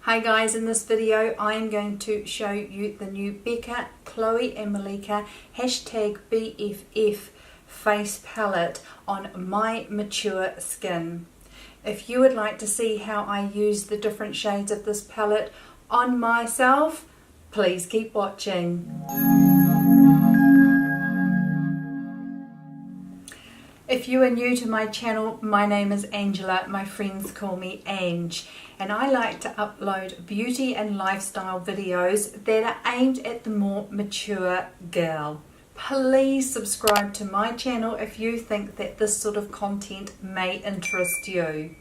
Hi guys, in this video I am going to show you the new Becca, Khloe and Malika #BFF face palette on my mature skin. If you would like to see how I use the different shades of this palette on myself, please keep watching. If you are new to my channel, my name is Angela, my friends call me Ange, and I like to upload beauty and lifestyle videos that are aimed at the more mature girl. Please subscribe to my channel if you think that this sort of content may interest you.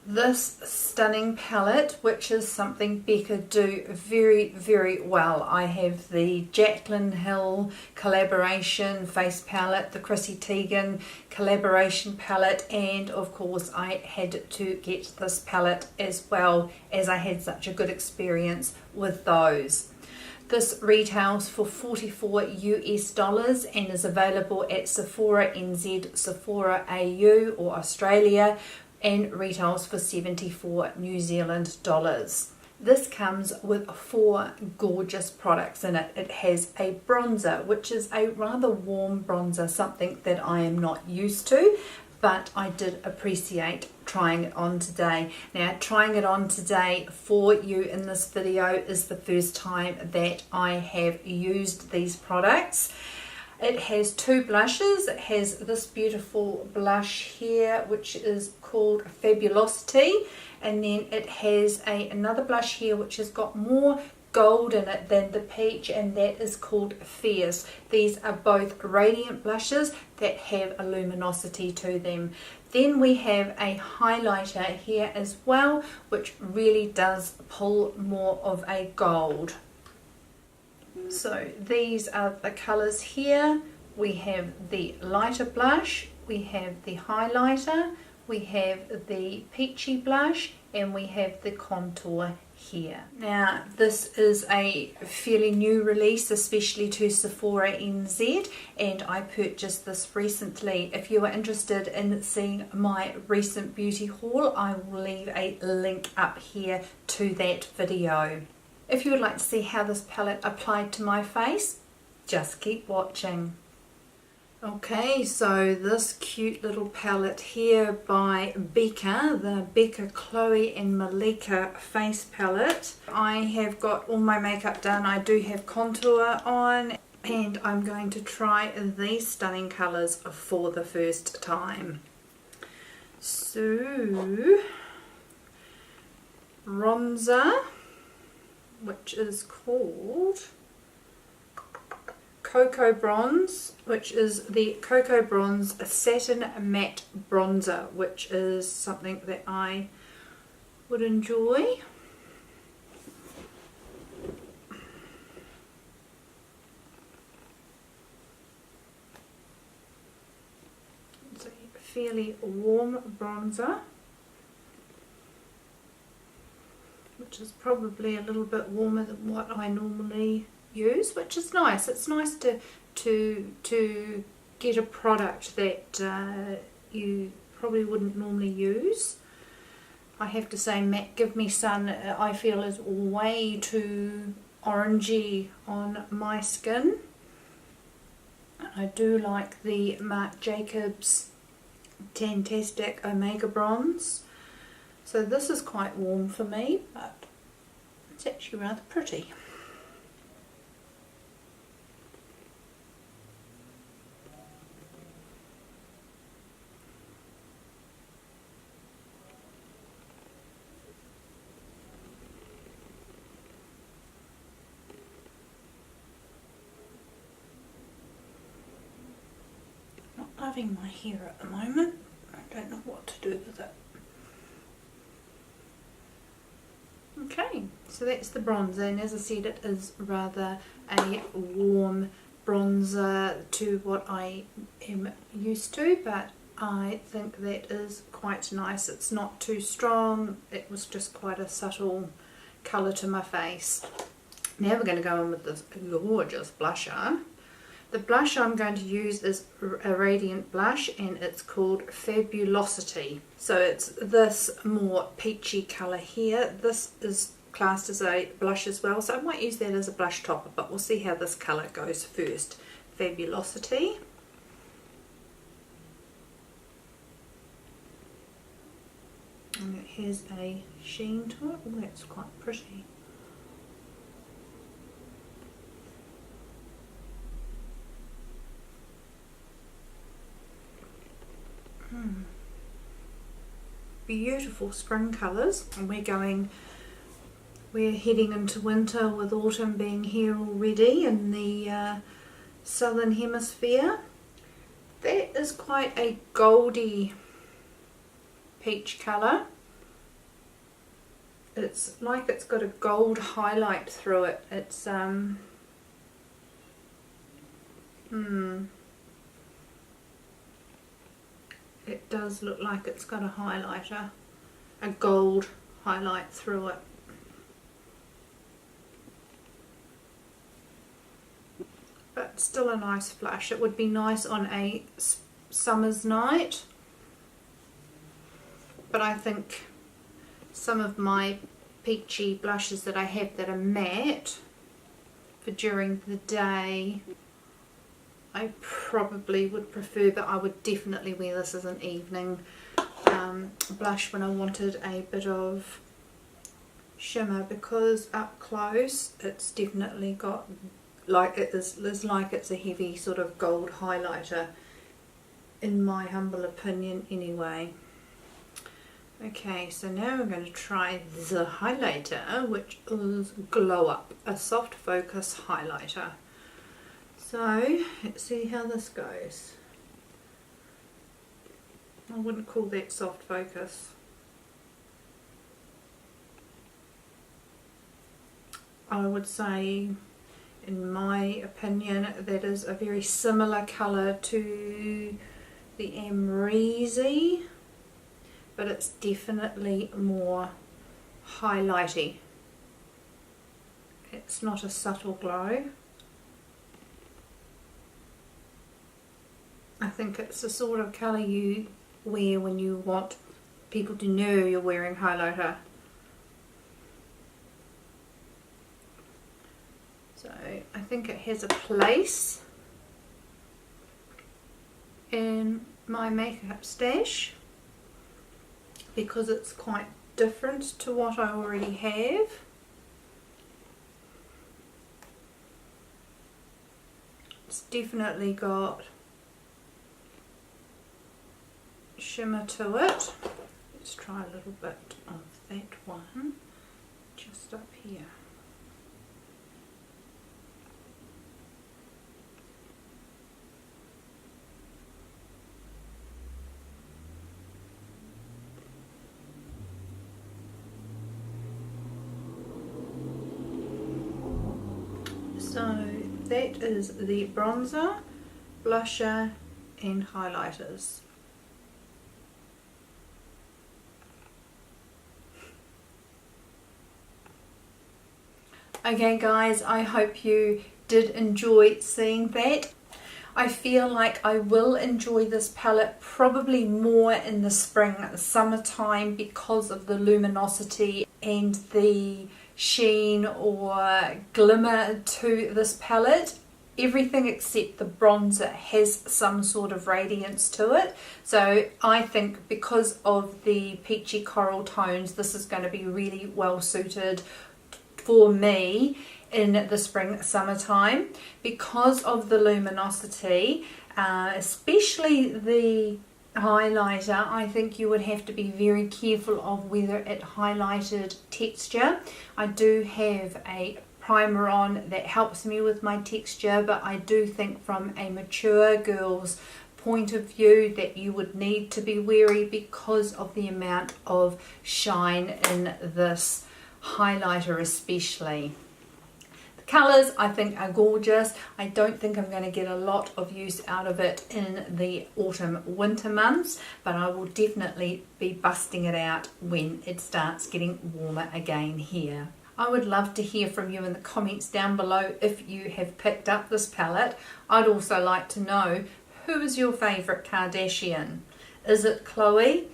This stunning palette, which is something Becca do very well. I have the Jaclyn Hill collaboration face palette, the Chrissy Teigen collaboration palette, and of course I had to get this palette as well, as I had such a good experience with those. This retails for $44 US and is available at Sephora NZ, Sephora AU or Australia, and retails for 74 New Zealand dollars. This comes with 4 gorgeous products in it. It has a bronzer, which is a rather warm bronzer, something that I am not used to, but I did appreciate trying it on today. Now, trying it on today for you in this video is the first time that I have used these products. It has 2 blushes. It has this beautiful blush here, which is called Fabulosity, and then it has another blush here which has got more gold in it than the peach, and that is called Fierce. These are both radiant blushes that have a luminosity to them. Then we have a highlighter here as well, which really does pull more of a gold. So these are the colours here. We have the lighter blush, we have the highlighter, we have the peachy blush, and we have the contour here. Now this is a fairly new release, especially to Sephora NZ, and I purchased this recently. If you are interested in seeing my recent beauty haul, I will leave a link up here to that video. If you would like to see how this palette applied to my face, just keep watching. Okay, so this cute little palette here by Becca, the Becca, Khloe and Malika face palette. I have got all my makeup done. I do have contour on, and I'm going to try these stunning colours for the first time. So, bronzer, which is called Cocoa Bronze, which is the Cocoa Bronze Satin Matte Bronzer, which is something that I would enjoy. It's a fairly warm bronzer, which is probably a little bit warmer than what I normally use, which is nice. It's nice to get a product that you probably wouldn't normally use. I have to say, Matte Give Me Sun I feel is way too orangey on my skin. I do like the Marc Jacobs Tantastic Omega Bronze. So this is quite warm for me, but it's actually rather pretty. Not loving my hair at the moment. I don't know what to do with it. Okay, so that's the bronzer, and as I said, it is rather a warm bronzer to what I am used to, but I think that is quite nice. It's not too strong. It was just quite a subtle colour to my face. Now we're going to go in with this gorgeous blusher. The blush I'm going to use is a radiant blush, and it's called Fabulosity. So it's this more peachy colour here. This is classed as a blush as well, so I might use that as a blush topper, but we'll see how this colour goes first. Fabulosity. And it has a sheen to it. Oh, that's quite pretty. Beautiful spring colours, and we're heading into winter with autumn being here already in the southern hemisphere. That is quite a goldy peach colour. It's like it's got a gold highlight through it. It's it does look like it's got a highlighter, a gold highlight through it. But still a nice flush. It would be nice on a summer's night. But I think some of my peachy blushes that I have that are matte for during the day, I probably would prefer, but I would definitely wear this as an evening blush when I wanted a bit of shimmer, because up close it's definitely got, like it's like it's a heavy sort of gold highlighter, in my humble opinion anyway. Okay, so now we're going to try the highlighter, which is Glow Up, a soft focus highlighter. So let's see how this goes. I wouldn't call that soft focus. I would say, in my opinion, that is a very similar colour to the Amrezy, but it's definitely more highlighty. It's not a subtle glow. I think it's the sort of colour you wear when you want people to know you're wearing highlighter. So I think it has a place in my makeup stash because it's quite different to what I already have. It's definitely got shimmer to it. Let's try a little bit of that one just up here. So that is the bronzer, blusher and highlighters. Okay guys, I hope you did enjoy seeing that. I feel like I will enjoy this palette probably more in the spring, summertime, because of the luminosity and the sheen or glimmer to this palette. Everything except the bronzer has some sort of radiance to it. So I think because of the peachy coral tones, this is going to be really well suited for me in the spring summertime. Because of the luminosity, especially the highlighter, I think you would have to be very careful of whether it highlighted texture. I do have a primer on that helps me with my texture, but I do think from a mature girl's point of view that you would need to be wary because of the amount of shine in this highlighter especially. The colours I think are gorgeous. I don't think I'm going to get a lot of use out of it in the autumn winter months, but I will definitely be busting it out when it starts getting warmer again here. I would love to hear from you in the comments down below if you have picked up this palette. I'd also like to know, who is your favourite Kardashian? Is it Khloe?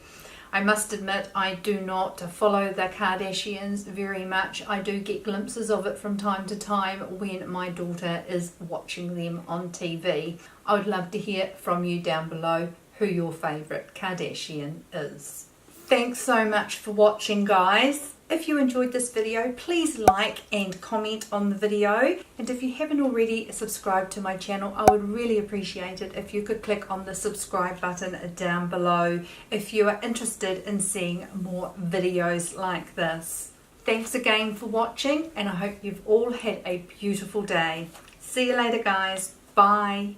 I must admit, I do not follow the Kardashians very much. I do get glimpses of it from time to time when my daughter is watching them on TV. I would love to hear from you down below who your favourite Kardashian is. Thanks so much for watching, guys. If you enjoyed this video, please like and comment on the video. And if you haven't already subscribed to my channel, I would really appreciate it if you could click on the subscribe button down below if you are interested in seeing more videos like this. Thanks again for watching, and I hope you've all had a beautiful day. See you later, guys. Bye.